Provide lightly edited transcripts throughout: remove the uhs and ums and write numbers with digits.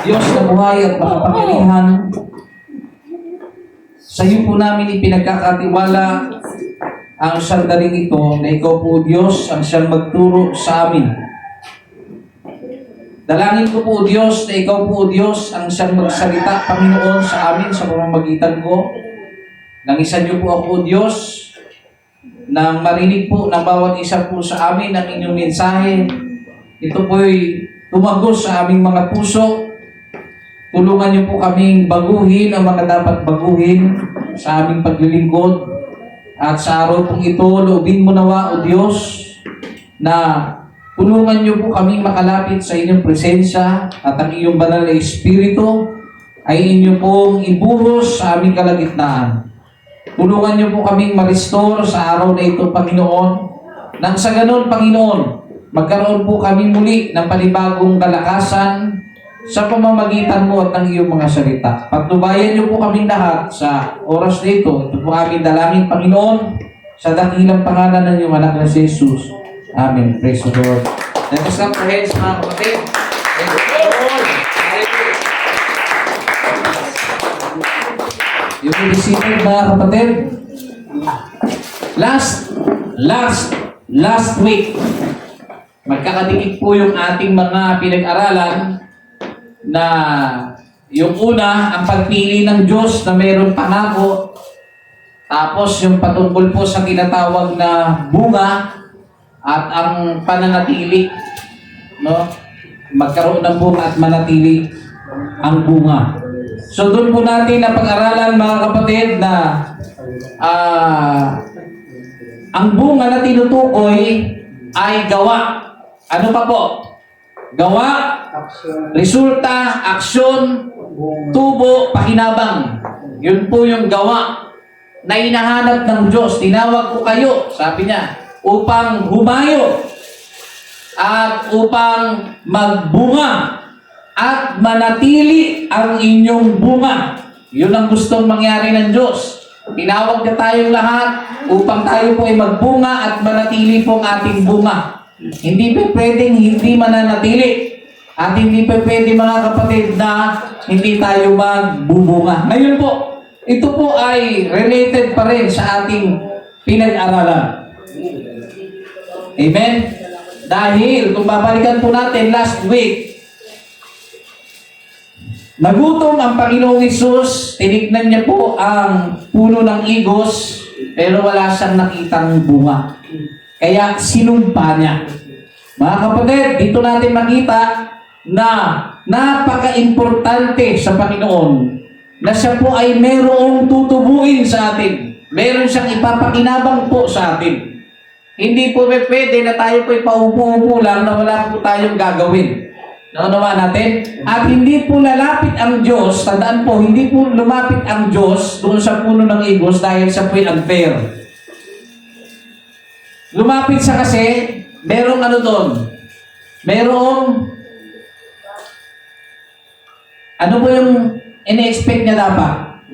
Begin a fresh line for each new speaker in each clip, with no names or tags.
Diyos na buhay at makapangyarihan, sa iyo po namin ipinagkakatiwala ang sandaling ito na ikaw po Diyos ang siyang magturo sa amin. Dalangin ko po Diyos na ikaw po Diyos ang siyang magsalita, Panginoon, sa amin sa pamamagitan ko. Nangisan niyo po ako Diyos nang marinig po ng bawat isa po sa amin ang inyong mensahe. Ito po'y tumagos sa aming mga puso. Tulungan niyo po kaming baguhin ang mga dapat baguhin sa aming paglilingkod. At sa araw pong ito, loobin mo nawa, O Diyos, na tulungan niyo po kaming makalapit sa inyong presensya at ang iyong banal na Espiritu ay inyo pong ibuhos sa aming kalagitnaan. Tulungan niyo po kaming ma-restore sa araw na ito, Panginoon. Nang sa ganon, Panginoon, magkaroon po kami muli ng panibagong kalakasan sa pamamagitan mo at ng iyong mga salita. Pagtubayan niyo po kaming lahat sa oras na ito. Ito po aming dalangin, Panginoon, sa dakilang pangalan ng iyong anak na si Jesus. Amen. Praise the Lord. Let us clap our hands, mga kapatid. Thank you, Lord. You will be seated, mga kapatid. Last week, magkakadikit po yung ating mga pinag-aralan na yung una, ang pagpili ng Diyos na mayroong pangako. Tapos yung patungkol po sa tinatawag na bunga at ang pananatili. No? Magkaroon ng bunga at manatili ang bunga. So doon po natin na pag-aralan, mga kapatid, na ang bunga na tinutukoy ay gawa. Ano pa po? Gawa, resulta, aksyon, tubo, pakinabang. Yun po yung gawa na hinahanap ng Diyos. Tinawag ko kayo, sabi niya, upang humayo at upang magbunga at manatili ang inyong bunga. Yun ang gustong mangyari ng Diyos. Tinawag na tayong lahat upang tayo po ay magbunga at manatili po ang ating bunga. Hindi pa pwedeng hindi mananatili. At hindi pa pwede, mga kapatid, na hindi tayo magbubunga. Ngayon po, ito po ay related pa rin sa ating pinag-aralan. Amen? Dahil, kung babalikan po natin last week, nagutom ang Panginoong Hesus, tinignan niya po ang puno ng igos, pero wala siyang nakitang bunga. Kaya sinumpa niya. Mga kapatid, dito natin makita na napaka-importante sa Panginoon na siya po ay mayroong tutubuin sa atin. Meron siyang ipapakinabang po sa atin. Hindi po pwede na tayo po ipaupo-upo lang na wala po tayong gagawin. Naunawa natin? At hindi po lalapit ang Diyos, tandaan po, hindi po lumapit ang Diyos doon sa puno ng igos dahil siya po ay unfair. Lumapit siya kasi, merong ano doon? Merong, ano po yung ine-expect niya dapat?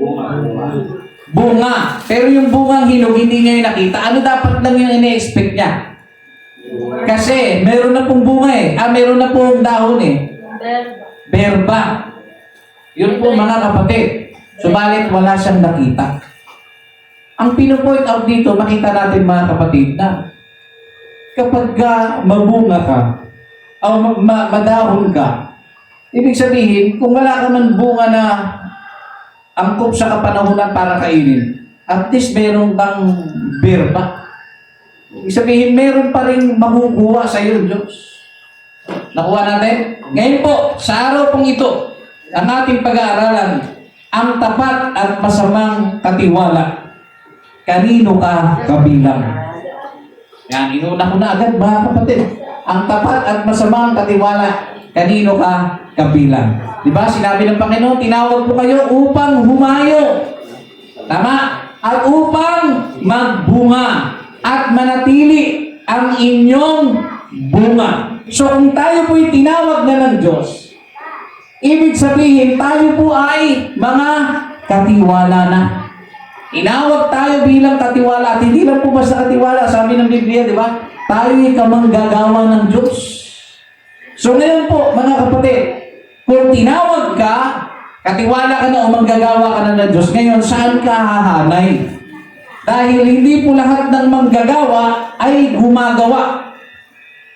Bunga. Pero yung bungang hinog, hindi niya yung nakita. Ano dapat lang yung ine-expect niya? Kasi, meron na pong bunga eh. Meron na pong dahon eh. Berba. Yun po, mga kapatid. Subalit, wala siyang nakita. Ang pino-point out dito, makita natin, mga kapatid, na kapag mabunga ka, o madahon ka, ibig sabihin, kung wala ka man bunga na angkop sa kapanahunan para kainin, at least meron kang berba. Ibig sabihin, meron pa rin makukuha sa iyo, Diyos. Nakuha natin? Ngayon po, sa araw pong ito, ang ating pag-aaralan, ang tapat at masamang katiwala. Kanino ka kabilang? Yan, inuna ko na agad, mga kapatid. Ang tapat at masamang katiwala, kanino ka kabilang? Diba? Sinabi ng Panginoon, tinawag po kayo upang humayo. Tama? At upang magbunga at manatili ang inyong bunga. So, kung tayo po'y tinawag na ng Diyos, ibig sabihin, tayo po ay mga katiwala na. Inawag tayo bilang katiwala at hindi lang po basta katiwala. Sabi ng Biblia, di ba? Tayo ay kamanggagawa ng Diyos. So ngayon po, mga kapatid, Kung tinawag ka, katiwala ka na o manggagawa ka na ng Diyos, ngayon saan ka hahanay? Dahil hindi po lahat ng manggagawa ay gumagawa.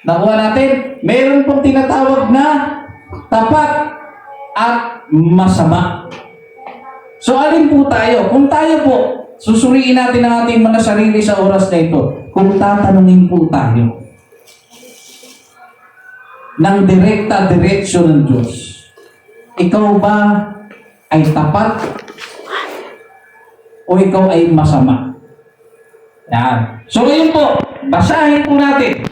Nakuha natin, meron pong tinatawag na tapat at masama. So alin po tayo? Kung tayo po, susuriin natin ang ating mga sarili sa oras na ito. Kung tatanungin po tayo ng direkta diretsyon ng Diyos, ikaw ba ay tapat o ikaw ay masama? Yan. So ngayon po, basahin po natin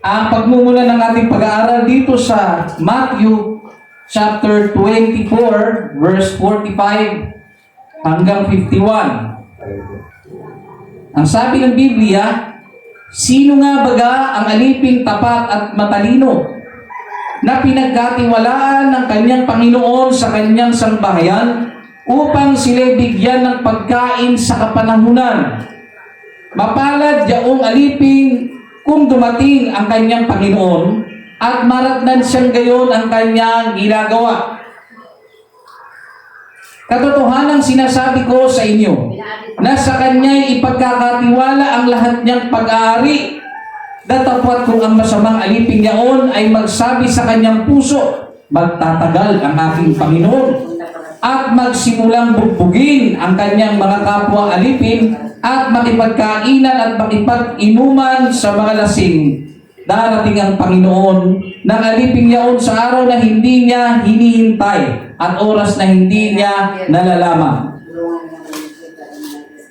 ang pagmumula ng ating pag-aaral dito sa Matthew chapter 24, verse 45 hanggang 51. Ang sabi ng Biblia, sino nga baga ang aliping tapat at matalino na pinagkatiwalaan ng kanyang Panginoon sa kanyang sambahayan upang sila bigyan ng pagkain sa kapanahunan? Mapalad yaong alipin kung dumating ang kanyang Panginoon at maratnan siyang gayon ang kanyang ginagawa. Katotohanan sinasabi ko sa inyo na sa kanya'y ipagkakatiwala ang lahat niyang pag-aari. Datapwat kung ang masamang aliping yaon ay magsabi sa kanyang puso, magtatagal ang aking Panginoon, at magsimulang bugbugin ang kanyang mga kapwa alipin at makipagkainan at makipag-inuman sa mga lasing. Darating ang Panginoon ng aliping yaon sa araw na hindi niya hinihintay at oras na hindi niya nalalaman.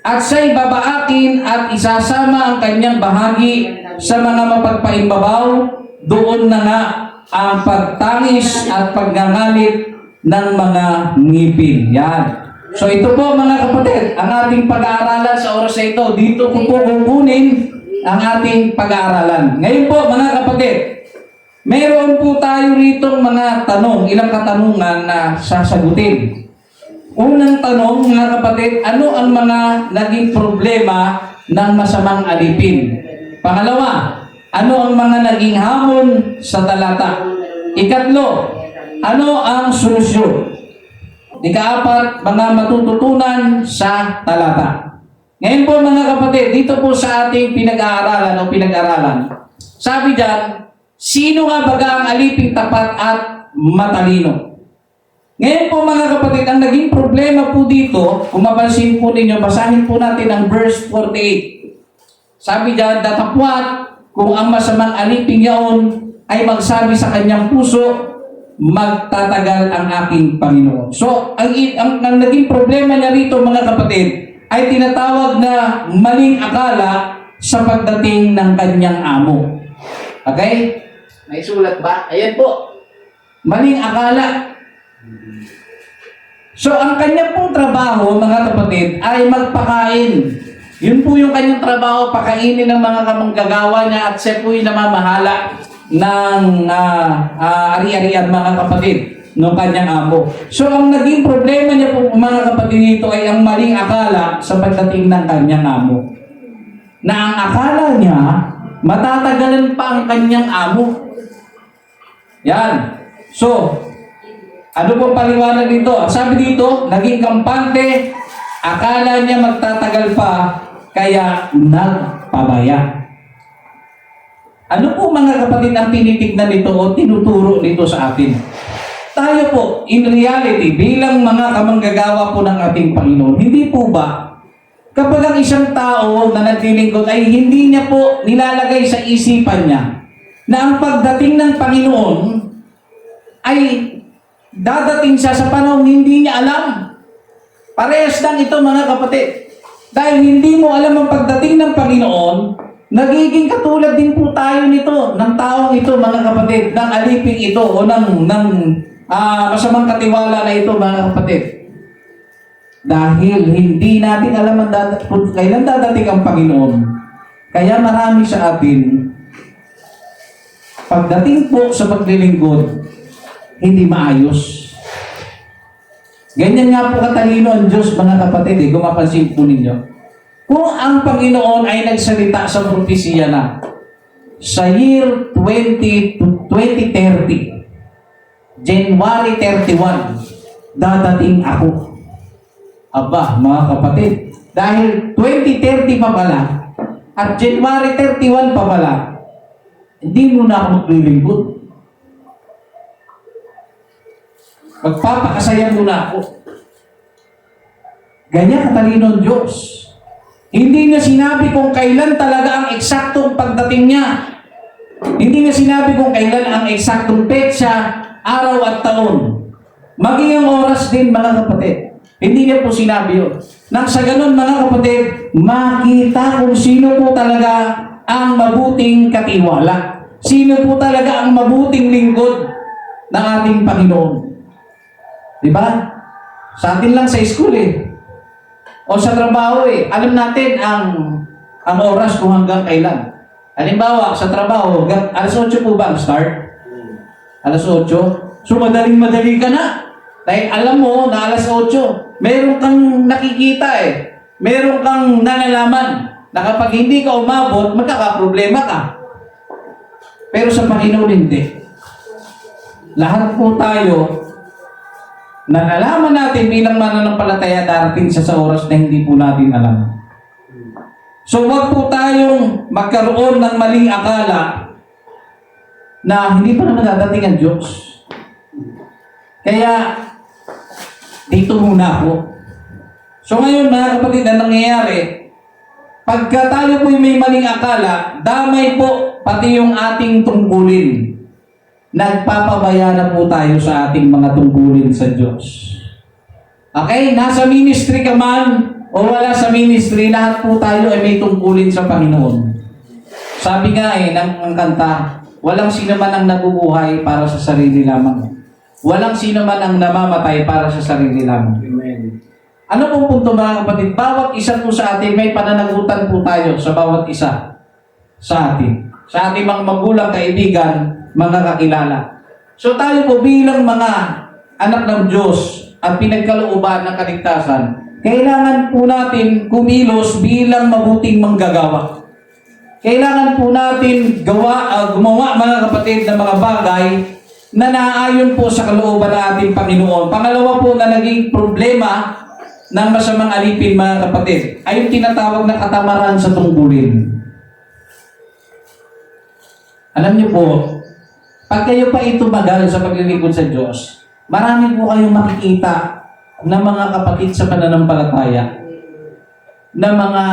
At siya'y babaakin at isasama ang kanyang bahagi sa mga mapagpaimbabaw. Doon na nga ang pagtangis at pagngangalit ng mga ngipin. Yan. So ito po mga kapatid, ang ating pag-aaralan sa oras na ito. Dito ko po kukunin ang ating pag-aaralan. Ngayon po mga kapatid, meron po tayo rito mga tanong, ilang katanungan na sasagutin. Unang tanong mga kapatid, ano ang mga naging problema ng masamang alipin? Pangalawa, ano ang mga naging hamon sa talata? Ikatlo, ano ang solusyon? Ikaapat, mga matututunan sa talata. Ngayon po mga kapatid, dito po sa ating pinag-aaralan o pinag-aralan, sabi dyan, sino nga baga ang aliping tapat at matalino? Ngayon po mga kapatid, ang naging problema po dito, kung mapansin po ninyo, basahin po natin ang verse 48. Sabi dyan, datapwat kung ang masamang aliping yaon ay magsabi sa kanyang puso, magtatagal ang aking Panginoon. So, ang naging problema niya rito mga kapatid, ay tinatawag na maling akala sa pagdating ng kanyang amo. Okay? May sulat ba? Ayan po. Maling akala. So, ang kanyang pong trabaho, mga kapatid, ay magpakain. Yun po yung kanyang trabaho, pakainin ng mga kamanggagawa niya at siya po yung namamahala ng ari-arian, mga kapatid, ng kanyang amo. So, ang naging problema niya po, mga kapatid, dito ay ang maling akala sa pagdating ng kanyang amo. Na ang akala niya, matatagalan pa ang kanyang amo. Yan. So, ano pong paliwanag dito? Sabi dito, naging kampante, akala niya magtatagal pa, kaya nagpabaya. Ano po mga kapatid ang tinitignan nito o tinuturo nito sa atin? Tayo po, in reality, bilang mga kamanggagawa po ng ating Panginoon, hindi po ba, kapag ang isang tao na naglilingkod ay hindi niya po nilalagay sa isipan niya na ang pagdating ng Panginoon ay dadating siya sa panahon hindi niya alam. Parehas lang ito mga kapatid. Dahil hindi mo alam ang pagdating ng Panginoon, nagiging katulad din po tayo nito, ng taong ito mga kapatid, ng aliping ito o ng masamang katiwala na ito mga kapatid. Dahil hindi natin alam kung kailan dadating ang Panginoon. Kaya marami sa atin, pagdating po sa paglilingkod, hindi maayos. Ganyan nga po katalino ang Diyos mga kapatid, kung mapansin po ninyo. Kung ang Panginoon ay nagsalita sa propesya na sa year 2030, January 31, dadating ako. Aba, mga kapatid, dahil 2030 pa pala, at January 31 pa pala, hindi mo na ako maglilingkod. Magpapakasaya muna ako. Ganyan katalino ang Diyos. Hindi niya sinabi kung kailan talaga ang eksaktong pagdating niya. Hindi niya sinabi kung kailan ang eksaktong petsa, araw at taon. Maging ang oras din, mga kapatid. Hindi niya po sinabi yun. Nang sa ganun, mga kapatid, makita kung sino po talaga ang mabuting katiwala. Sino po talaga ang mabuting lingkod ng ating Panginoon. Diba? Sa atin lang sa school o sa trabaho alam natin ang oras kung hanggang kailan. Halimbawa, sa trabaho, alas 8 po ba ang start? Alas 8? So, madaling-madali ka na. Dahil alam mo na alas 8, meron kang nakikita meron kang nalalaman na kapag hindi ka umabot, magkakaproblema ka. Pero sa Panginoon hindi. Lahat po tayo, na nalaman natin bilang mananampalataya, darating siya sa oras na hindi po natin alam. So wag po tayong magkaroon ng maling akala na hindi pa naman dadating ang Diyos. Kaya, dito muna ako. So ngayon, mga kapatid, na nangyayari, pagka tayo po may maling akala, damay po pati yung ating tungkulin. Nagpapabaya na po tayo sa ating mga tungkulin sa Diyos. Okay? Nasa ministry ka man o wala sa ministry, lahat po tayo ay may tungkulin sa Panginoon. Sabi nga ng kanta, walang sino man ang nabubuhay para sa sarili lamang. Walang sino man ang namamatay para sa sarili lamang.
Amen.
Ano pong punto, mga kapatid? Bawat isa po sa atin, may pananagutan po tayo sa bawat isa sa atin. Sa ating mga magulang, kaibigan, mga kakilala. So tayo po bilang mga anak ng Diyos at pinagkalooban ng kaligtasan, kailangan po natin kumilos bilang mabuting manggagawa. Kailangan po natin gumawa, mga kapatid, ng mga bagay na naaayon po sa kalooban ng ating Panginoon. Pangalawa po na naging problema ng masamang alipin, mga kapatid, ay yung tinatawag na katamaran sa tungkulin. Alam niyo po, pag kayo pa itumagal sa paglilingkod sa Diyos, marami po kayong makikita na mga kapatid sa pananampalataya na mga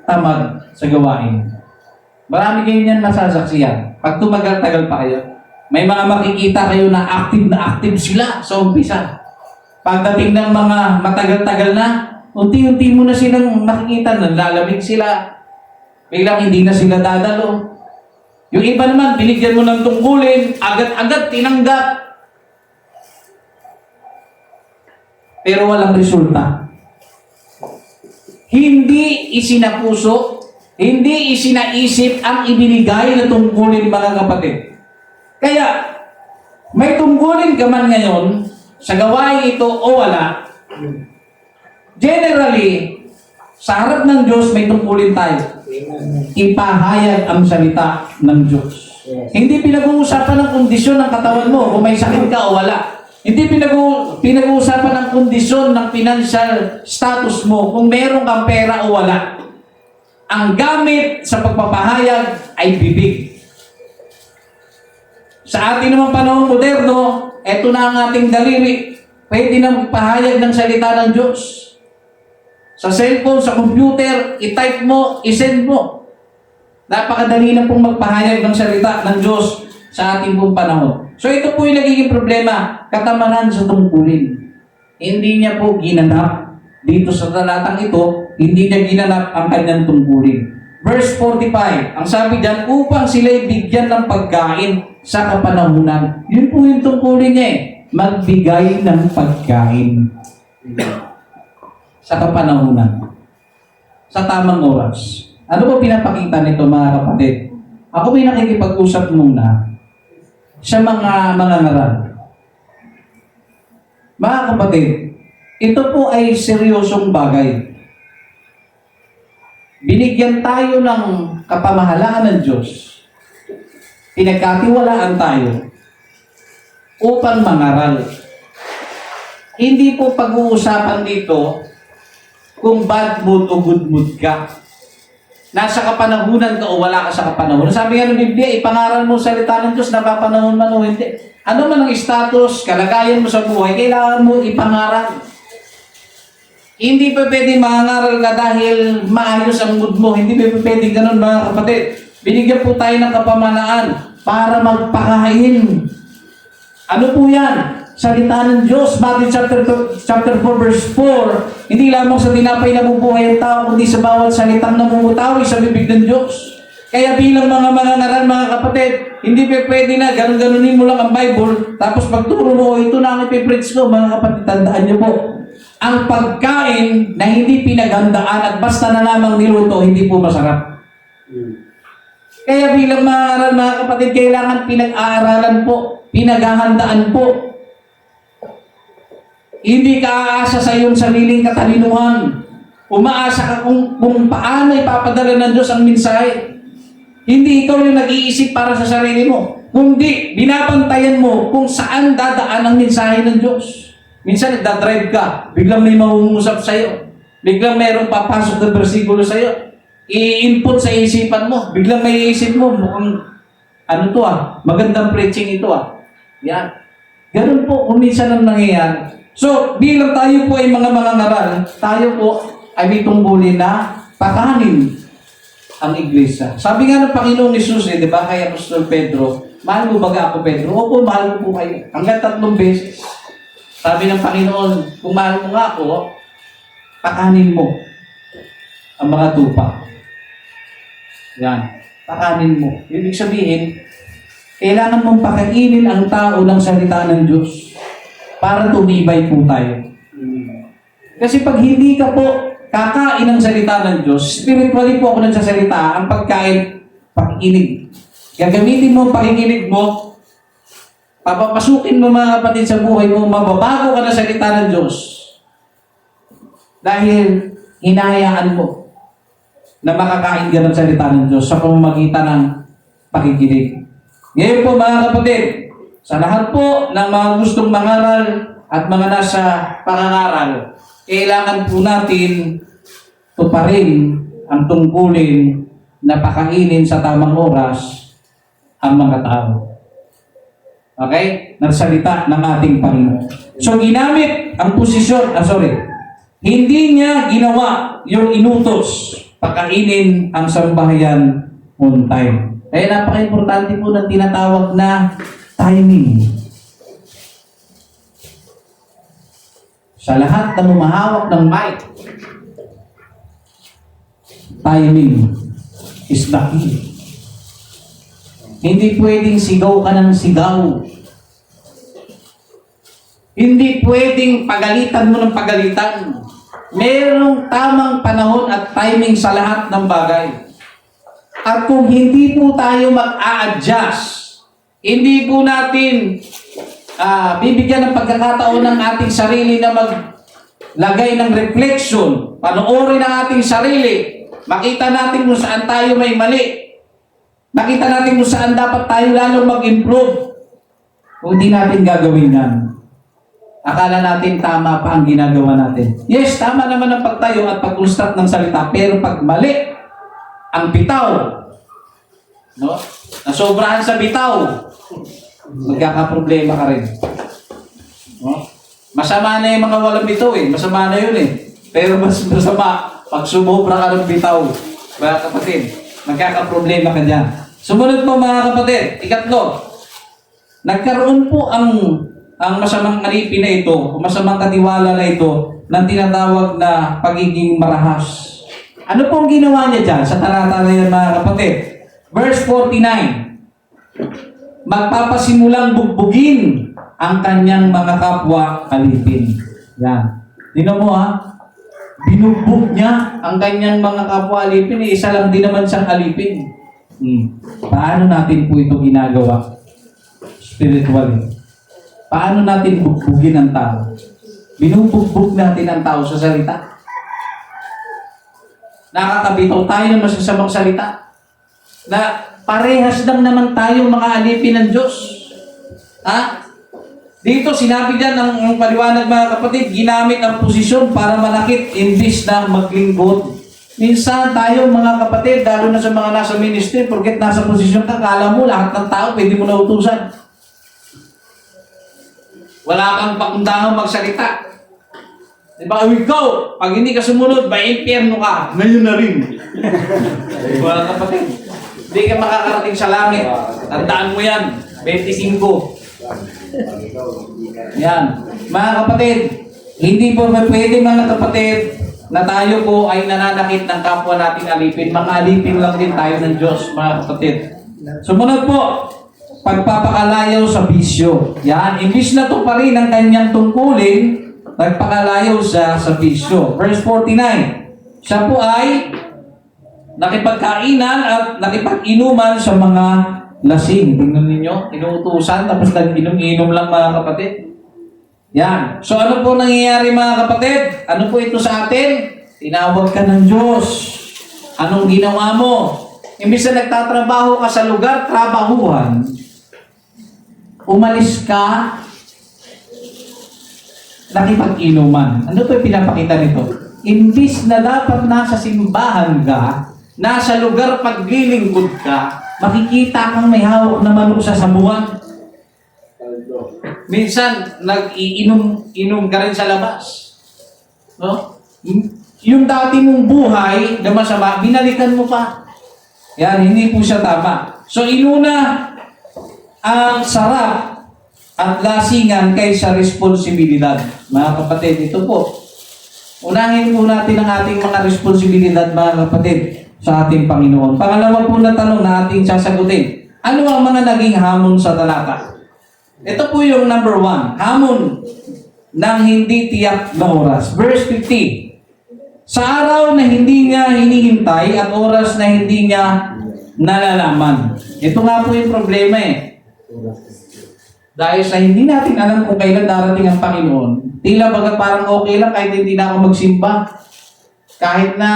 tamad sa gawain. Marami kayo niyan masasaksiyan. Pag tumagal-tagal pa kayo, may mga makikita kayo na active sila sa umpisa. Pagdating ng mga matagal-tagal na, unti-unti mo na silang makikita na lalamig sila. Biglang hindi na sila dadalo. Yung iba naman, binigyan mo ng tungkulin, agad-agad tinanggap. Pero walang resulta. Hindi isinapuso, hindi isinaisip ang ibinigay na tungkulin, mga kapatid. Kaya, may tungkulin ka man ngayon, sa gawain ito o wala, generally, sa harap ng Diyos may tungkulin tayo. Ipahayag ang salita ng Diyos.
Yes.
Hindi pinag-uusapan ng kondisyon ng katawan mo kung may sakit ka o wala. Hindi pinag-uusapan ng kondisyon ng financial status mo kung meron kang pera o wala. Ang gamit sa pagpapahayag ay bibig. Sa ating naman panahon moderno, eto na ang ating daliri. Pwede na magpahayag ng salita ng Diyos. Sa cellphone, sa computer, i-type mo, i-send mo. Napakadali na pong magpahayag ng salita ng Diyos sa ating pong panahon. So ito po yung nagiging problema, katamaran sa tungkulin. Hindi niya po ginanap. Dito sa talatang ito, hindi niya ginanap ang kanyang tungkulin. Verse 45, ang sabi dyan, upang sila'y bigyan ng pagkain sa kapanahunan. Yun po yung tungkulin niya magbigay ng pagkain sa kapanahunan, sa tamang oras. Ano ba pinapakita nito, mga kapatid? Ako may nakikipag-usap muna sa mga ngaral. Mga kapatid, ito po ay seryosong bagay. Binigyan tayo ng kapamahalaan ng Diyos. Pinagkatiwalaan tayo. upang mangaral. Hindi po pag-uusapan dito kung bad mood o good mood ka. Nasa kapanahunan ka o wala ka sa kapanahunan. Sabi nga ng Biblia, ipangaral mo salita ng Diyos, napapanahon man o hindi. Ano man ang status, kalagayan mo sa buhay, kailangan mo ipangaral. Hindi pa pwede mangaral ka dahil maayos ang mood mo. Hindi pa pwede ganun mga kapatid. Binigyan po tayo ng kapamalaan para magpakain. Ano po yan? Salita ng Diyos, Matthew chapter 4 verse 4. Hindi lamang sa tinapay nabubuhay ang tao, kundi sa bawat salitang namumutawi sa bibig ng Diyos. Kaya bilang mga mangangaral, mga kapatid, hindi pa pwede na ganun-ganunin mo lang ang Bible, tapos pagturo mo, ito na ang ipipreach ko, mga kapatid, tandaan niyo po. Ang pagkain na hindi pinaghandaan at basta na lamang niluto, hindi po masarap. Kaya bilang mangangaral, mga kapatid, kailangan pinag-aaralan po, pinaghahandaan po. Hindi ka aasa sa iyong sariling katalinuhan. Umaasa ka kung paano ipapadala ng Diyos ang mensahe. Hindi ikaw yung nag-iisip para sa sarili mo. Kundi, binabantayan mo kung saan dadaan ang mensahe ng Diyos. Minsan, nagdadrive ka, biglang may mangungusap sa'yo. Biglang mayroong papasok na bersikulo sa'yo. I-input sa isipan mo. Biglang may isip mo, mukhang, magandang preaching ito Yan. Ganun po, kung minsan ang nangyayari. So, bilang tayo po ay mga mangangaral, tayo po ay may tungkulin na pakanin ang iglesia. Sabi nga ng Panginoong Hesus, di ba, kay Apostol Pedro, mahal mo ba ako, Pedro? Opo, mahal mo po kayo. Hanggang 3 beses. Sabi ng Panginoon, kung mahal mo nga ako, pakanin mo ang mga tupa. Yan. Pakanin mo. Ibig sabihin, kailangan mong pakainin ang tao ng salita ng Diyos para tumibay po tayo. Kasi pag hindi ka po kakain ng salita ng Diyos, spiritually po ako nagsasalita, ang pagkain, pakikinig. Gagamitin mo ang pakikinig mo, papapasukin mo mga kapatid sa buhay mo, mababago ka na salita ng Diyos. Dahil hinahayaan mo na makakain ka ng salita ng Diyos sa pamamagitan ng pakikinig. Ngayon po mga kapatid, sa lahat po ng mga gustong mangaral at mga nasa pangangaral, kailangan po natin tuparin ang tungkulin na pakainin sa tamang oras ang mga tao. Okay? Nagsalita ng ating Panginoon. So, ginamit ang posisyon, hindi niya ginawa yung inutos pakainin ang sambahayan on time. Kaya napaka-importante po ng tinatawag na timing. Sa lahat na humahawak ng mic, timing is the key. Hindi pwedeng sigaw ka ng sigaw. Hindi pwedeng pagalitan mo ng pagalitan. Merong tamang panahon at timing sa lahat ng bagay. At kung hindi po tayo mag-a-adjust, hindi po natin bibigyan ng pagkakataon ng ating sarili na maglagay ng reflection, panoorin ang ating sarili, makita natin kung saan tayo may mali, makita natin kung saan dapat tayo lalong mag-improve. Kung hindi natin gagawin yan, akala natin tama pa ang ginagawa natin. Yes, tama naman ang pagtayo at pag-construct ng salita, pero pag mali ang bitaw, no? Nasobrahan sa bitaw, magkakaproblema ka rin. No? Masama na yung mga walang bitaw masama na yun Pero mas masama pag sumobra ka ng bitaw, mga kapatid, magkakaproblema ka dyan. Sumunod po mga kapatid, ikatlo, nagkaroon po ang masamang alipin na ito, masamang katiwala na ito, ng tinatawag na pagiging marahas. Ano pong ginawa niya dyan sa talata na yan mga kapatid? Verse 49, magpapasimulang bugbugin ang kanyang mga kapwa alipin. Yan. Tingnan mo binugbog niya ang kanyang mga kapwa alipin. Isa lang din naman siyang alipin. Paano natin po ito ginagawa? Spiritually. Paano natin bugbugin ang tao? Binubugbog natin ang tao sa salita. Nakakabitaw tayo ng masasamang salita. Na parehas lang naman tayo mga alipin ng Diyos. Dito, sinabi dyan ng paliwanag mga kapatid, ginamit ang posisyon para manakit imbis na maglingkod. Minsan tayo mga kapatid, lalo na sa mga nasa ministry, porket nasa posisyon ka, kala mo lahat ng tao pwede mo na utusan. Wala kang pakundangan magsalita. Diba, ikaw, pag hindi ka sumunod, may impyerno ka. Ngayon na rin. Mga kapatid, hindi ka makakarating sa langit. Tandaan mo yan, 25. Yan. Mga kapatid, hindi po pwede mga kapatid na tayo po ay nananakit ng kapwa nating alipin. Mga alipin lang din tayo ng Diyos, mga kapatid. Sumunod po, pagpapakalayaw sa bisyo. Yan, imbis na to pa rin ang kanyang tungkulin, nagpakalayaw siya sa bisyo. Verse 49, siya po ay nakipagkainan at nakipag-inuman sa mga lasing. Tingnan ninyo, inuutusan tapos nag-inom-inom lang mga kapatid. Yan. So ano po nangyayari mga kapatid? Ano po ito sa atin? Tinawag ka ng Diyos. Anong ginawa mo? Imbis na nagtatrabaho ka sa lugar, trabahuhan, umalis ka, nakipag-inuman. Ano po yung pinapakita nito? Imbis na dapat nasa simbahan ka, nasa lugar paglilingkod ka, makikita kang may hawak na manok sa sabuan. Minsan, nag-iinom ka rin sa labas. No? Yung dati mong buhay na masama, binalikan mo pa. Yan, hindi po siya tama. So, inuna ang sarap at lasingan kaysa responsibilidad. Mga kapatid, ito po. Unahin po natin ang ating mga responsibilidad, mga kapatid, sa ating Panginoon. Pangalawa po na tanong na ating sasagutin. Ano ang mga naging hamon sa talata? Ito po yung number 1. Hamon ng hindi tiyak na oras. Verse 50. Sa araw na hindi niya hinihintay at oras na hindi niya nalalaman. Ito nga po yung problema eh. Dahil sa hindi natin alam kung kailan darating ang Panginoon, tila baga parang okay lang kahit hindi na ako magsimba. Kahit na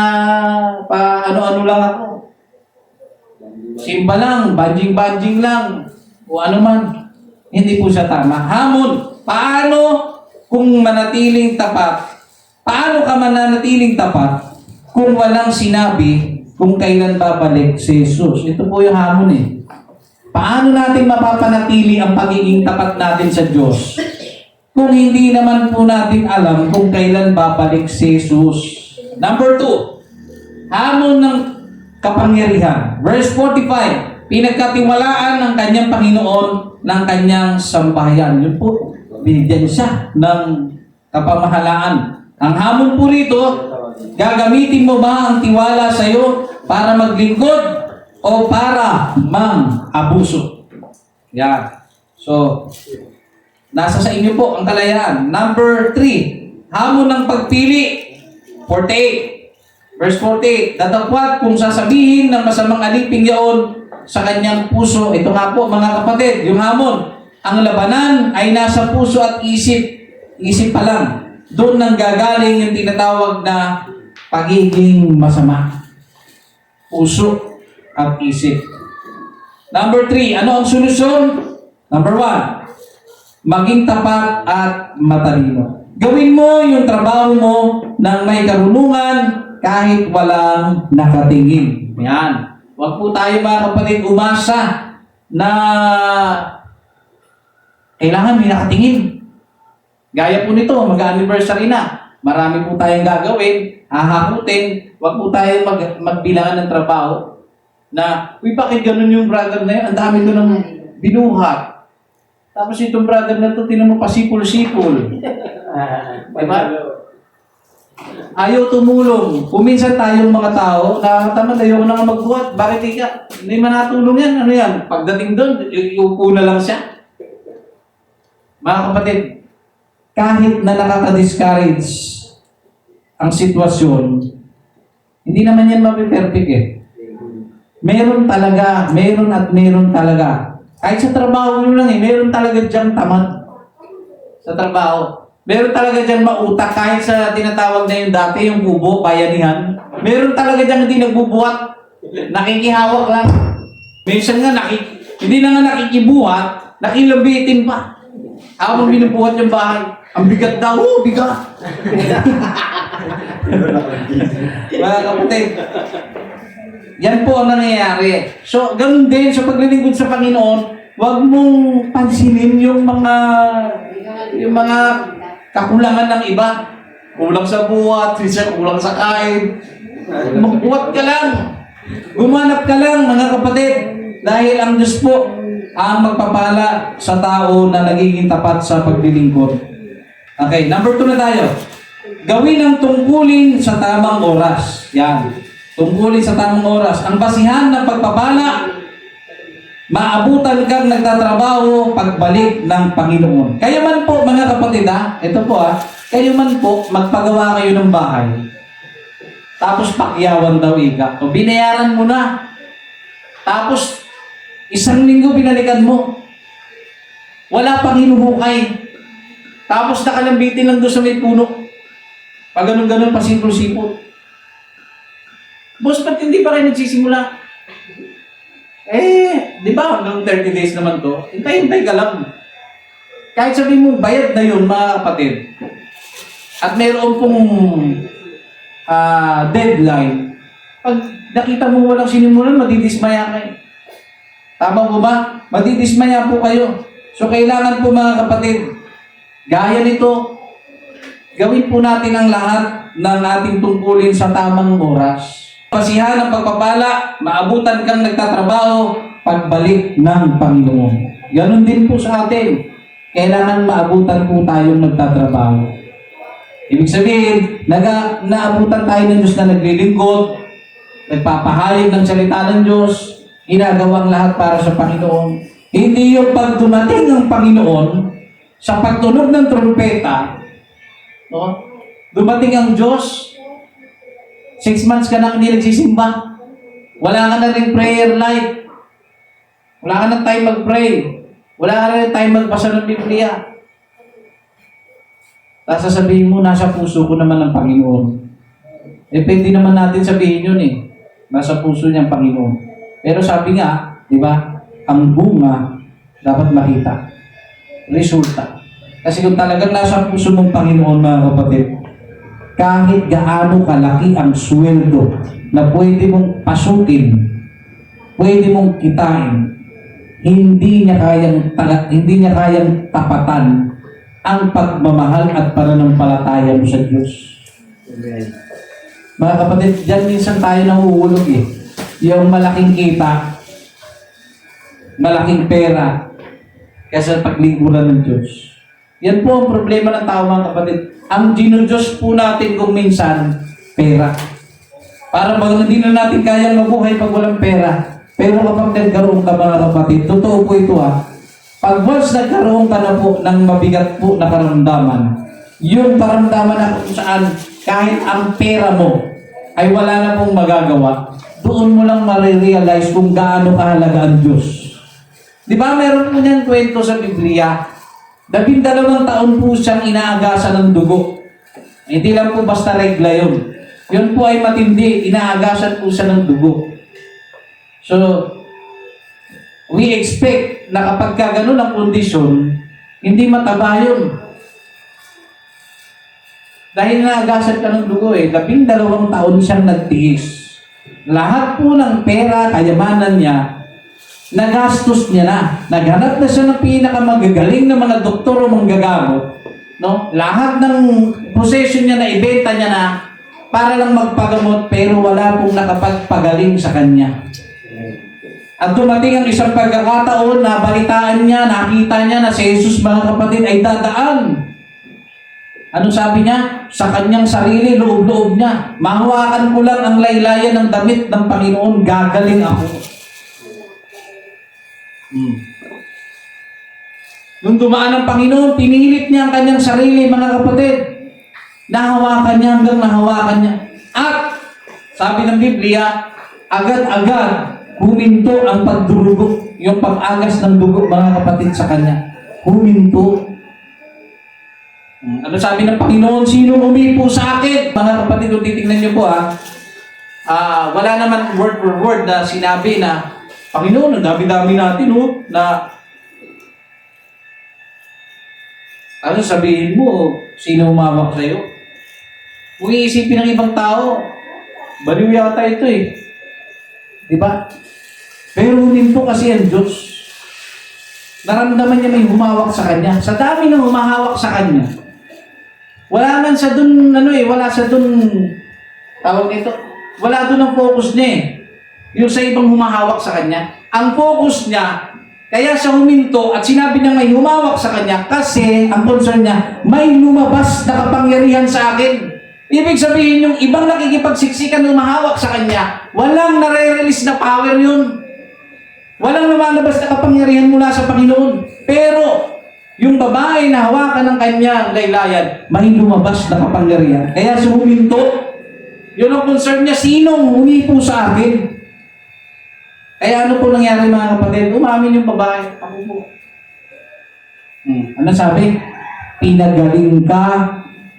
pa ano-ano lang ako. Simba lang, banjing-banjing lang, o ano man. Hindi po siya tama. Hamon, paano kung manatiling tapat? Paano ka mananatiling tapat kung walang sinabi kung kailan babalik si Jesus? Ito po yung hamon eh. Paano natin mapapanatili ang pagiging tapat natin sa Diyos kung hindi naman po natin alam kung kailan babalik si Jesus? Number 2, hamon ng kapangyarihan. Verse 45, pinagkatiwalaan ng kanyang Panginoon ng kanyang sambahayan. Yun po, binigyan siya ng kapamahalaan. Ang hamon po rito, gagamitin mo ba ang tiwala sa iyo para maglingkod o para mang-abuso? Yan. So, nasa sa inyo po ang kalayaan. Number 3, hamon ng pagpili. 48. Verse 48, datapwat kung sasabihin ng masamang alipin yaon sa kanyang puso. Ito nga po mga kapatid, yung hamon. Ang labanan ay nasa puso at isip. Isip pa lang. Doon nang gagaling yung tinatawag na pagiging masama. Puso at isip. Number 3, ano ang solusyon? Number 1, maging tapat at matalino. Gawin mo yung trabaho mo ng may karunungan kahit walang nakatingin. Yan. Huwag po tayo mga kapatid umasa na kailangan may nakatingin. Gaya po nito, mag-anniversary na. Marami po tayong gagawin, hahakutin. Huwag po tayo magbilangan ng trabaho na, uy, bakit ganun yung brother na yun? Ang dami ko ng binuhat. Tapos itong brother na ito, tinan mo pasipul-sipul. Diba? Ayaw tumulong. Kuminsan tayong mga tao, nakakatamad, ayaw na nga magbuhat. Bakit hindi man natulong yan? Ano yan? Pagdating doon, iupo na lang siya. Mga kapatid, kahit na nakaka-discourage ang sitwasyon, hindi naman yan mapiperfect eh. Meron talaga, meron at meron talaga. Kahit sa trabaho nyo lang eh, meron talaga diyang tamad. Sa trabaho. Meron talaga diyang mautak kahit sa tinatawag na yung dati, yung kubo, bayanihan. Meron talaga diyang hindi nagbubuhat. Nakikihawak lang. Minsan nga, hindi na nga nakikibuhat, nakilabitin pa. Habang binubuhat yung bahay, ang bigat daw, bigat. Mga kapatid, yan po ang nangyayari. So, ganun din sa paglilingkod sa Panginoon, huwag mong pansinin yung mga kakulangan ng iba. Kulang sa buhat, minsan kulang sa kain. Magbuhat ka lang. Gumanap ka lang, mga kapatid. Dahil ang Diyos po ang magpapala sa tao na nagiging tapat sa paglilingkod. Okay, number 2 na tayo. Gawin ang tungkulin sa tamang oras. Yan. Tungkulin sa tamang oras. Ang basihan ng pagpapala, maabutan kang nagtatrabaho pagbalik ng Panginoon. Kayo man po, mga kapatid, ito po kayo man po, magpagawa kayo ng bahay. Tapos pakyawan daw ika. O binayaran mo na. Tapos, isang linggo binalikan mo. Wala pang hinuhukay. Tapos nakalambitin lang doon sa may puno. Pag ganun-ganun, pasipol-sipol. Boss, ba't hindi pa kayo nagsisimula? Di ba hanggang 30 days naman to? Hintay-hintay ka lang. Kahit sabihin mo, bayad na yun, mga kapatid. At mayroon pong deadline. Pag nakita mo walang sinimulan, madidismaya kayo. Tama po ba? Madidismaya po kayo. So, kailangan po, mga kapatid, gaya nito, gawin po natin ang lahat ng ating tungkulin sa tamang oras. Pasihan ang pagpapala, maabutan kang nagtatrabaho, pagbalik ng Panginoon. Ganon din po sa atin. Kailangan maabutan po tayong nagtatrabaho. Ibig sabihin, naabutan tayo ng Diyos na naglilingkod, nagpapahayag ng salita ng Diyos, ginagawang lahat para sa Panginoon. Hindi yung pag dumating ang Panginoon, sa pagtunog ng trumpeta, no? Dumating ang Diyos, 6 months ka nang hindi nagsisimba. Wala ka na rin prayer life. Wala ka na time mag-pray. Wala ka na rin time magbasa ng Biblia. Tapos sasabihin mo, nasa puso ko naman ang Panginoon. Pwede naman natin sabihin yun Nasa puso niya ang Panginoon. Pero sabi nga, di ba, ang bunga dapat makita. Resulta. Kasi kung talagang nasa puso mong Panginoon, mga kapatid, kahit gaano kalaki ang sweldo na pwede mong pasukin, pwede mong kitain, hindi niya kayang tapatan ang pagmamahal at pananampalataya mo sa Diyos.
Amen.
Mga kapatid, dyan minsan tayo nahuhulog Yung malaking kita, malaking pera, kaysa paglingkuran ng Diyos. Yan po ang problema ng tao, mga kapatid. Ang dinudiyos po natin kung minsan, pera. Para hindi na natin kayang mabuhay pag walang pera. Pero kapag nagkaroon ka, mga kapatid, totoo po ito Pag once nagkaroon ka na po ng mabigat po na karamdaman, yung karamdaman na kung saan kahit ang pera mo ay wala na pong magagawa, doon mo lang marirealize kung gaano kahalaga ang Diyos. Di ba meron po niyan kwento sa Biblia? 12 taon po siyang inaagasan ng dugo. Hindi lang po basta regla yun. Yun po ay matindi. Inaagasan po siya ng dugo. So, we expect na kapag ka ganun ang kondisyon, hindi mataba yun. Dahil naagasan ka ng dugo 12 taon siyang nagtiis. Lahat po ng pera, kayamanan niya, nagastos niya na. Naghanap na siya ng pinakamagagaling na mga doktor o manggagamot. No? Lahat ng possession niya na ibenta niya na para lang magpagamot pero wala pong nakapagpagaling sa kanya. At dumating ang isang pagkakataon na balitaan niya, nakita niya na si Jesus, mga kapatid, ay dadaan. Anong sabi niya? Sa kanyang sarili, loob-loob niya. Mahawakan ko lang ang laylayan ng damit ng Panginoon, gagaling ako. Nung dumaan ang Panginoon, pinilit niya ang kanyang sarili, mga kapatid. Nahawakan niya hanggang nahawakan niya. At, sabi ng Biblia, agad-agad, huminto ang pagdurugo, yung pag-agas ng dugo, mga kapatid, sa kanya. Huminto. Ano sabi ng Panginoon? Sino umipo sa akin? Mga kapatid, kung titignan niyo po wala naman word for word na sinabi na, Panginoon, ang dami-dami natin na Ano sabihin mo, sino humawak sa'yo? Kung iisipin ng ibang tao, baliw yata ito eh. Di ba? Pero huminto kasi ang Diyos. Naramdaman niya may humawak sa kanya. Sa dami ng humahawak sa kanya, wala man sa dun, wala sa dun, tawag nito, wala dun ang focus niya eh. Yung sa ibang humahawak sa kanya. Ang focus niya, kaya siya huminto at sinabi niya may humawak sa kanya kasi ang concern niya, may lumabas na kapangyarihan sa akin. Ibig sabihin yung ibang nakikipagsiksikan humahawak sa kanya, walang nare-release na power yun. Walang lumalabas na kapangyarihan mula sa Panginoon. Pero, yung babae na hawakan ng kanyang laylayan, may lumabas na kapangyarihan. Kaya siya huminto. Yun ang concern niya, sinong humipo sa akin? Kaya ano po nangyari mga kapatid? Umamin yung babae. Ako po. Ano sabi? Pinagaling ka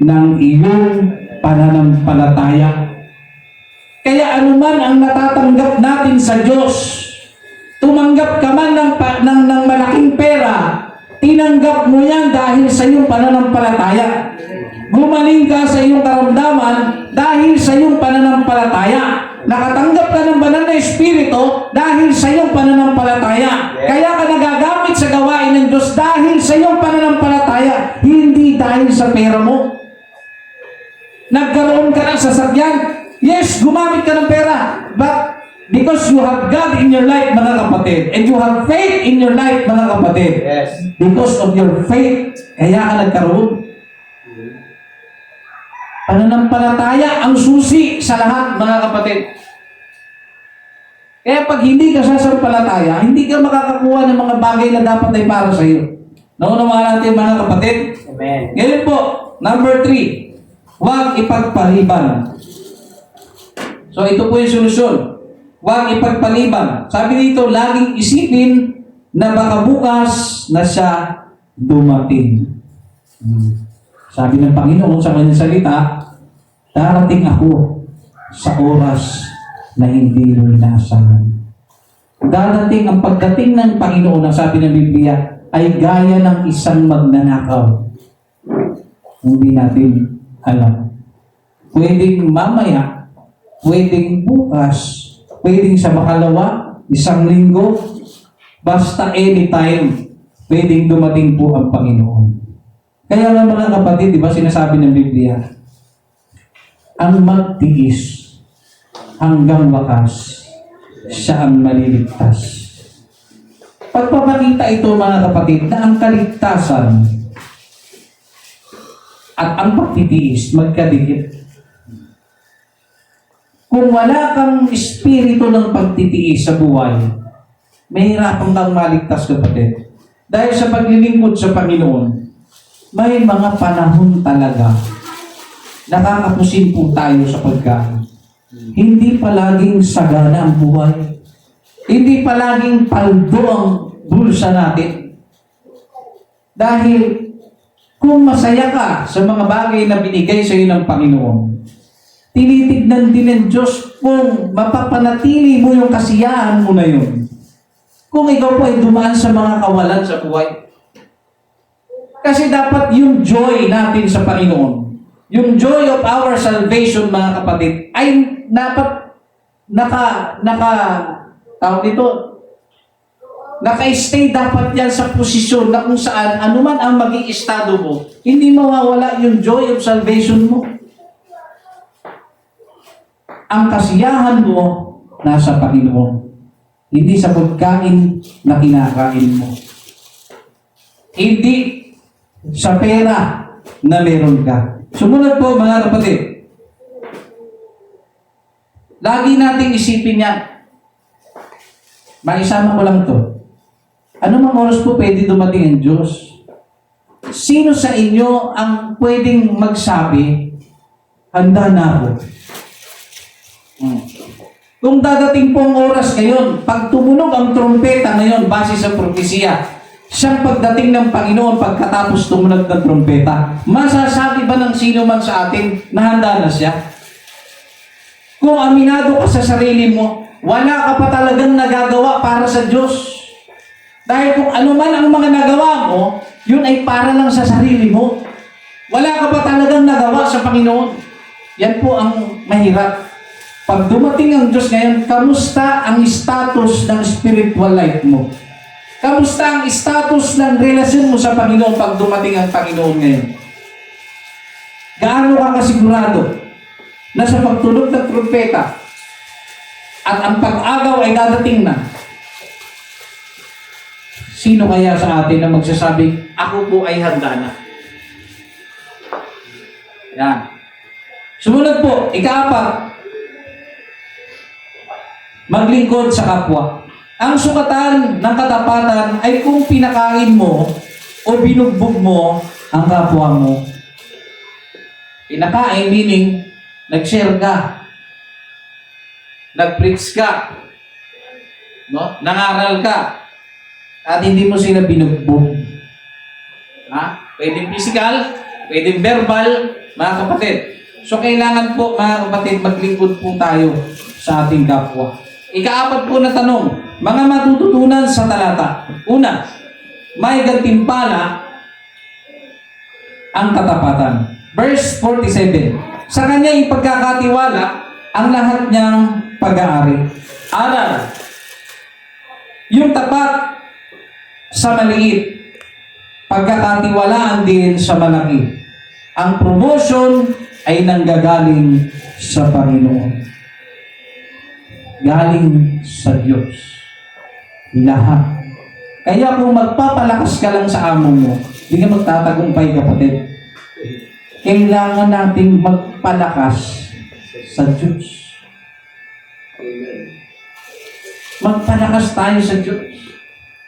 ng iyong pananampalataya. Kaya anuman ang natatanggap natin sa Diyos, tumanggap ka man ng malaking pera, tinanggap mo yan dahil sa iyong pananampalataya. Gumaling ka sa iyong karamdaman dahil sa iyong pananampalataya. Nakatanggap ka ng banal na Espiritu dahil sa iyong pananampalataya. Kaya ka nagagamit sa gawain ng Diyos dahil sa iyong pananampalataya, hindi dahil sa pera mo. Nagkaroon ka ng sasakyan. Yes, gumamit ka ng pera. But because you have God in your life, mga kapatid, and you have faith in your life, mga kapatid,
Yes.
because of your faith, kaya ka nagkaroon. Pananampalataya ang susi sa lahat, mga kapatid. Kaya pag hindi ka sasampalataya, hindi ka makakakuha ng mga bagay na dapat ay para sa iyo. Naunawaan natin, mga kapatid?
Amen.
Ngayon po, number 3, huwag ipagpaliban. So ito po yung solusyon. Huwag ipagpaliban. Sabi dito, laging isipin na baka bukas na siya dumating. Sabi ng Panginoon sa kanyang salita, darating ako sa oras na hindi mo inaasahan. Darating ang pagdating ng Panginoon, ang sabi ng Biblia, ay gaya ng isang magnanakaw. Hindi natin alam. Pwedeng mamaya, pwedeng bukas, pwedeng sa makalawa, isang linggo, basta anytime, pwedeng dumating po ang Panginoon. Kaya nga mga kapatid, di ba sinasabi ng Biblia, ang magtiis hanggang wakas, siya ang maliligtas. Pagpapakita ito mga kapatid na ang kaligtasan at ang pagtitiis magkadikit. Kung wala kang espiritu ng pagtitiis sa buhay, may hirapan kang maligtas, kapatid. Dahil sa paglilingkod sa Panginoon, may mga panahon talaga nakakapusin po tayo sa pagkain. Hindi palaging sagana ang buhay. Hindi palaging paldo ang bulsa natin. Dahil kung masaya ka sa mga bagay na binigay sa iyo ng Panginoon, tinitignan din ng Diyos kung mapapanatili mo yung kasiyahan mo na yun. Kung ikaw po ay dumaan sa mga kawalan sa buhay. Kasi dapat yung joy natin sa Panginoon, yung joy of our salvation, mga kapatid, ay dapat naka-stay dapat yan sa posisyon na kung saan anuman ang maging estado mo, hindi mawawala yung joy of salvation mo. Ang kasiyahan mo nasa Panginoon, hindi sa pagkain na kinakain mo. Hindi sa pera na meron ka. Sumunod po mga kapatid. Lagi nating isipin yan. Maisama ko lang to. Ano mang oras po pwede dumating ang Diyos? Sino sa inyo ang pwedeng magsabi, handa na ako? Kung dadating po ang oras ngayon, pag tumunog ang trompeta ngayon, base sa propesya, siyang pagdating ng Panginoon pagkatapos tumunog ng trompeta, masasabi ba ng sino man sa atin na handa na siya? Kung aminado ka sa sarili mo, wala ka pa talagang nagagawa para sa Diyos. Dahil kung ano man ang mga nagawa mo, yun ay para lang sa sarili mo. Wala ka ba talagang nagawa sa Panginoon? Yan po ang mahirap. Pag dumating ang Diyos ngayon, kamusta ang status ng spiritual life mo? Kamusta ang status ng relasyon mo sa Panginoon pag dumating ang Panginoon ngayon? Gaano ka kasigurado na sa pagtunog ng trumpeta at ang pag-agaw ay dadating na? Sino kaya sa atin na magsasabing, ako po ay handa na? Yan. Sumunod po, ika-4, maglingkod sa kapwa. Ang sukatan ng katapatan ay kung pinakain mo o binugbog mo ang kapwa mo. Pinakain meaning, nag-share ka, nag-preach ka, no? Nangaral ka, at hindi mo sila binugbog. Ha? Pwedeng physical, pwedeng verbal, mga kapatid. So kailangan po, mga kapatid, maglingkod po tayo sa ating kapwa. Ika-4 po na tanong, mga matututunan sa talata. Una, may gantimpala ang katapatan. Verse 47, sa kanya ipagkakatiwala ang lahat niyang pag-aari. Aral, yung tapat sa maliit, pagkakatiwalaan din sa malaki. Ang promotion ay nanggagaling sa Panginoon. Galing sa Diyos. Lahat. Kaya kung magpapalakas ka lang sa amo mo, hindi ka magtatagumpay, kapatid. Kailangan nating magpalakas sa Diyos. Magpalakas tayo sa Diyos.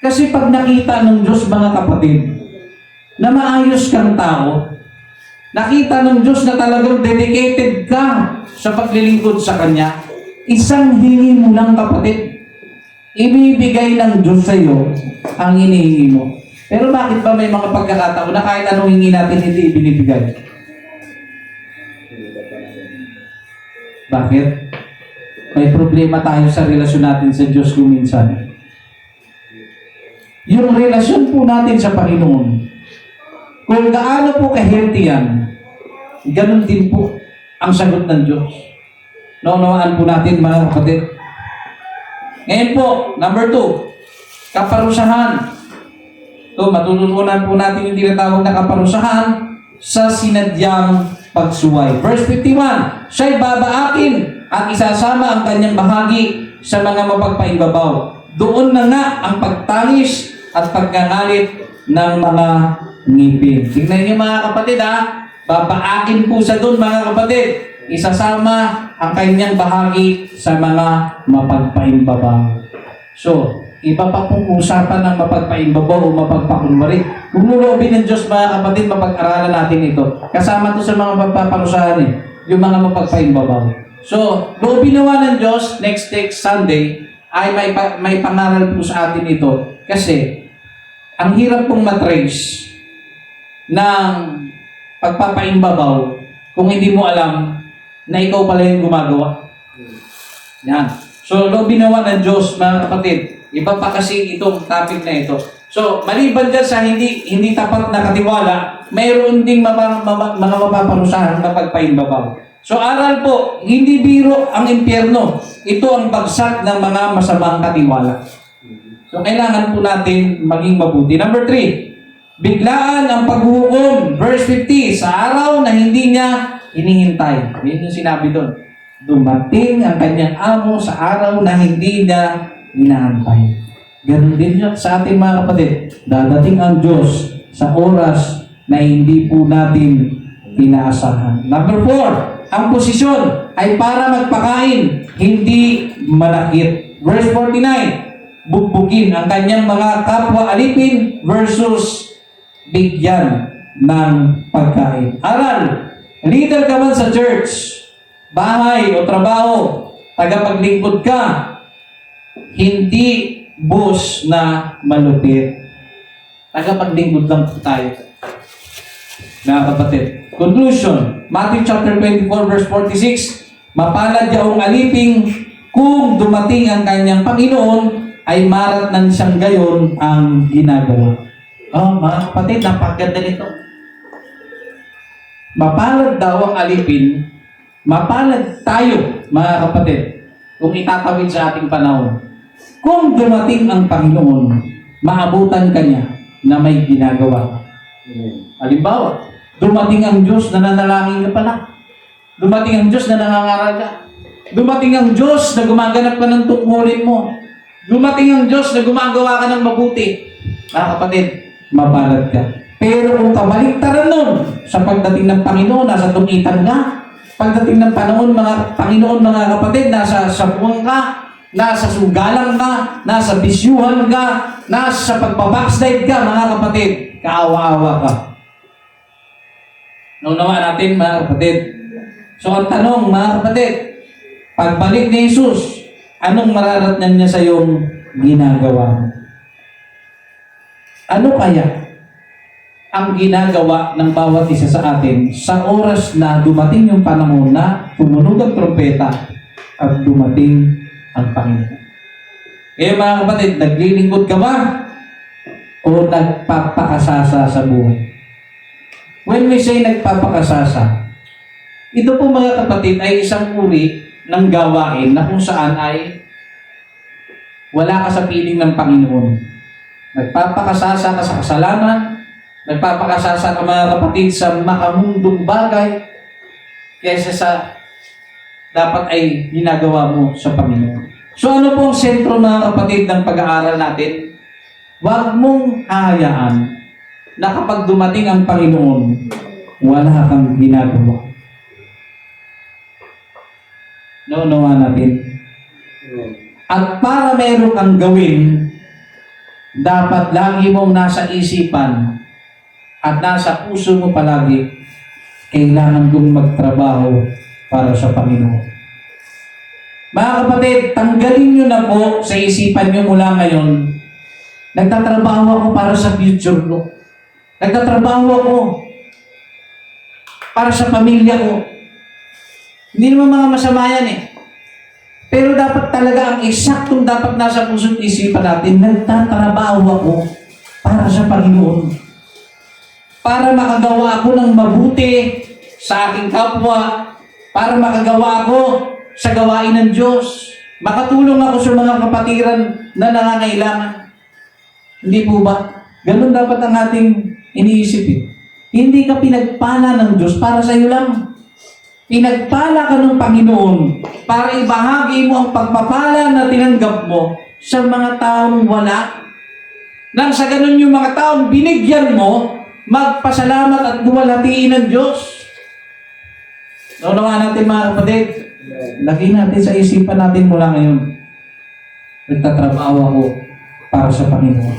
Kasi pag nakita ng Diyos, mga kapatid, na maayos kang tao, nakita ng Diyos na talagang dedicated ka sa paglilingkod sa Kanya, isang hingi mo lang, kapatid, ibibigay ng Diyos sa iyo ang hinihingi mo. Pero bakit ba may mga pagkakataon na kahit anong hingi natin hindi ibinibigay? Bakit? May problema tayo sa relasyon natin sa Diyos kung minsan. Yung relasyon po natin sa Panginoon, kung gaano po ka-healthy yan, ganun din po ang sagot ng Diyos. Naunawaan po natin, mga kapatid. Ngayon po, number 2, kaparusahan. Ito, matututunan po natin yung tinatawag na kaparusahan sa sinadyang pagsuway. Verse 51, siya'y babaakin at isasama ang kanyang bahagi sa mga mapagpaimbabaw. Doon na nga ang pagtangis at pagkangalit ng mga ngipin. Tingnan niyo, mga kapatid, ha? Babaakin po sa doon, mga kapatid. Isasama ang kanyang bahagi sa mga mapagpaimbabaw. So, iba pa pong usapan ng mapagpaimbabaw o mapagpakunwari. Kung nuloobin ng Diyos, mga kapatid, mapag-aralan natin ito. Kasama to sa mga magpaparusahan, yung mga mapagpaimbabaw. So, loobin nawa ng Diyos, next Sunday, ay may pangaral po sa atin ito. Kasi, ang hirap pong matrace ng pagpapaimbabaw kung hindi mo alam na ikaw pala yung gumagawa. Yan. So, loobin nawa ng Diyos, mga kapatid. Iba pa kasi itong topic na ito. So, maliban dyan sa hindi tapat na katiwala, mayroon ding mga mapaparusahan na pagpaimbabaw. So, aral po, hindi biro ang impyerno. Ito ang bagsak ng mga masamang katiwala. So, kailangan po natin maging mabuti. Number 3, biglaan ang paghuhukom. Verse 50, sa araw na hindi niya hinihintay. Yun yung sinabi doon. Dumating ang kanyang amo sa araw na hindi niya inaantay. Ganun din yun sa ating mga kapatid. Dadating ang Diyos sa oras na hindi po natin inaasahan. Number 4, ang posisyon ay para magpakain, hindi malakit. Verse 49, bugbugin ang kanyang mga kapwa alipin versus bigyan ng pagkain. Aral, leader ka man sa church, bahay o trabaho, tagapaglingkod ka, hindi boss na malupit. Tagapaglingkod lang po tayo. Mga kapatid. Conclusion, Matthew chapter 24 verse 46, mapalad yaong aliping kung dumating ang kanyang Panginoon ay maratnan siyang gayon ang ginagawa. Oh, mga kapatid, napakaganda nito. Mapalad daw ang alipin, mapalad tayo, mga kapatid, kung itatawid sa ating panahon. Kung dumating ang Panginoon, maabutan ka niya na may ginagawa. Halimbawa, dumating ang Diyos na nanalangin ka pala. Dumating ang Diyos na nangangaral ka. Dumating ang Diyos na gumaganap ka ng tungkulin mo. Dumating ang Diyos na gumagawa ka ng mabuti. Mga kapatid, mapalad ka. Pero kung kabaliktaran nun, sa pagdating ng Panginoon, nasa tungitan ka. Pagdating ng panahon, Panginoon, mga kapatid, nasa sapuan ka, nasa sugalan ka, nasa bisyuhan ka, nasa pagbabackslide ka, mga kapatid, kaawa-awa ka. Naunawa natin, mga kapatid. So, ang tanong, mga kapatid, pagbalik ni Jesus, anong mararatnan niya sa iyong ginagawa? Ano kaya ang ginagawa ng bawat isa sa atin sa oras na dumating yung panahon na tumunog ang trompeta at dumating ang Panginoon? Eh mga kapatid, naglilingkod ka ba o nagpapakasasa sa buhay? When we say nagpapakasasa, ito po mga kapatid ay isang uri ng gawain na kung saan ay wala ka sa piling ng Panginoon. Nagpapakasasa ka sa kasalanan, nagpapakasasa ka mga kapatid sa makamundong bagay kaysa sa dapat ay ginagawa mo sa Panginoon. So ano pong sentro mga kapatid ng pag-aaral natin? Huwag mong hahayaan na kapag dumating ang Panginoon, wala kang ginagawa. Naunawa natin. At para meron kang gawin, dapat lagi mong nasa isipan at nasa puso mo palagi, kailangan kong magtrabaho para sa Panginoon. Mga kapatid, tanggalin nyo na po sa isipan nyo mula ngayon, nagtatrabaho ako para sa future ko. Nagtatrabaho ako para sa pamilya ko. Hindi naman mga masama yan eh. Pero dapat talaga ang eksaktong dapat nasa puso't isipan natin, nagtatrabaho ako para sa Panginoon. Para makagawa ako ng mabuti sa aking kapwa, para makagawa ako sa gawain ng Diyos, makatulong ako sa mga kapatiran na nangangailangan. Hindi po ba? Ganun dapat ang ating iniisip eh. Hindi ka pinagpala ng Diyos para sa iyo lang. Pinagpala ka ng Panginoon para ibahagi mo ang pagpapala na tinanggap mo sa mga taong wala. Nang sa ganun yung mga taong binigyan mo, magpasalamat at duwalhatiin ng Diyos. Naunawa natin mga kapatid, lagay natin sa isipan natin mula ngayon, nagtatrabaho ako para sa Panginoon.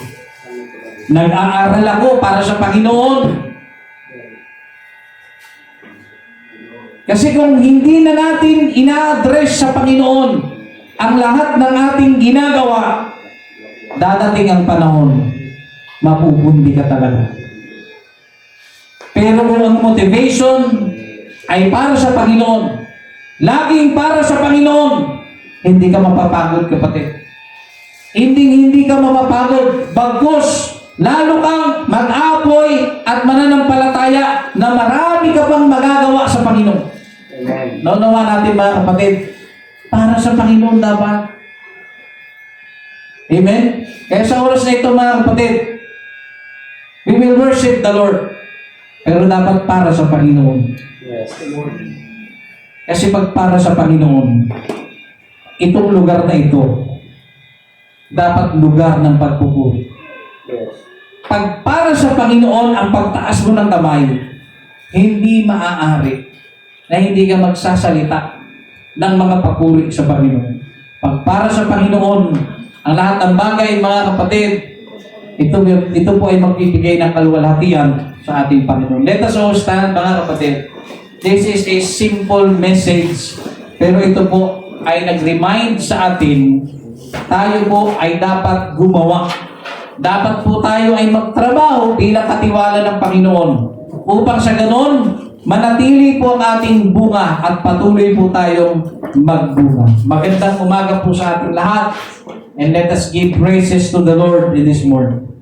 Nag-aaral ako para sa Panginoon. Kasi kung hindi na natin ina-address sa Panginoon ang lahat ng ating ginagawa, dadating ang panahon, mapupundi ka talaga. Pero kung ang motivation ay para sa Panginoon, laging para sa Panginoon, hindi ka mapapagod, kapatid. Hindi ka mapapagod, bagkus lalo kang mag-apoy at mananampalataya na marami ka pang magagawa sa Panginoon. Naunawa natin mga kapatid, para sa Panginoon dapat. Amen? Kaya sa oras na ito mga kapatid, we will worship the Lord. Pero dapat para sa Panginoon.
Yes, Lord.
Kasi pag para sa Panginoon, itong lugar na ito, dapat lugar ng pagpupuri.
Yes.
Pag para sa Panginoon ang pagtaas mo ng kamay, hindi maaari na hindi ka magsasalita ng mga papuri sa Panginoon. Pag para sa Panginoon, ang lahat ng bagay, mga kapatid, ito po ay magbibigay ng kaluwalhatian sa ating Panginoon. Let us all stand, mga kapatid. This is a simple message, pero ito po ay nag-remind sa atin, tayo po ay dapat gumawa. Dapat po tayo ay magtrabaho bilang katiwala ng Panginoon. Upang sa ganon, manatili po ang ating bunga at patuloy po tayong magbunga. Magandang umaga po sa ating lahat. And let us give praises to the Lord in this morning.